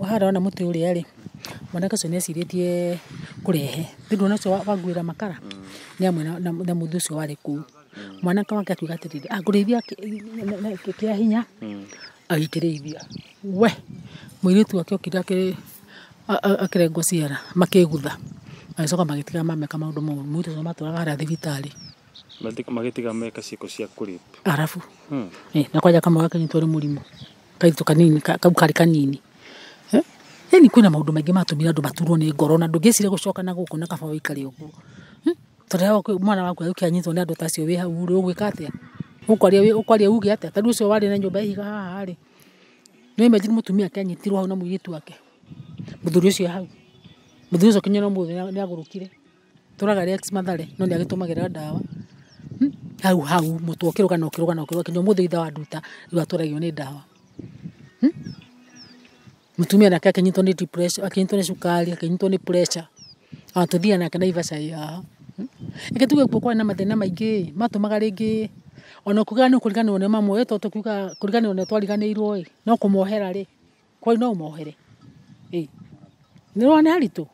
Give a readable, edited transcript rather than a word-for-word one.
hara ona muti uria ri mwanake ucio nĩecirĩtie kũrehe thĩndũ nacio wangũĩra makara nĩ amwe na mũthĩ ũcio warĩ kũu mwanake wake akiuga atĩrĩrĩ ngũrĩithia kĩa hinya agĩkĩrĩithia we mũirĩtu wake okire akĩrengwo ciara makĩgutha agĩcoka magĩtiga mameka maũndũ mau mũirĩtu ũcio matwaraga harĩa thibitarĩ magĩtiga meka ciĩko cia kũrĩp arabu na kwaja kamwe gakĩnyitwo nĩ mũrimũ kaitũ kanini kau karĩ kanini yani kwĩna maũndũ maingĩ matũmire andũ maturwo nĩ ngoro na ndũngĩciria gũcoka na gũkũ na kaba ũikare ũguo tondũ mwana waku ũkĩanyitwo nĩ andũ tacio wĩ hau rĩ ũgwĩka atĩa ũkwaria uge atĩa tondũ ũcio warĩ na nyũmba ihiga haha rĩ nĩ imagine mũtumia akĩanyitirwo hau na mũirĩtu wake mũthuri ũcio hau mũthuri ũcio kinya ũmũthĩ nĩ agũrũkire tũraga Rex Mathare no nĩ agĩtũmagĩra ndawa hau mũtu ũkĩrũgana kinya ũmũthĩ itha wa nduta rĩu atũragio nĩ ndawa mutumia nake akĩnyitwo nĩ depression akĩnyitwo nĩ cukari akĩnyitwo nĩ pressure atũthia nake na Ivasha ya ĩgĩtuge kwa na mathĩna maingĩ matũmaga rĩngĩ ona kuga nĩ kũriganĩrwo nĩ mamwe to tukiuga kũriganĩrwo nĩ twariganĩirwo no kũmohera rĩ kwani no ũmohere nĩ rwa nĩ haritũ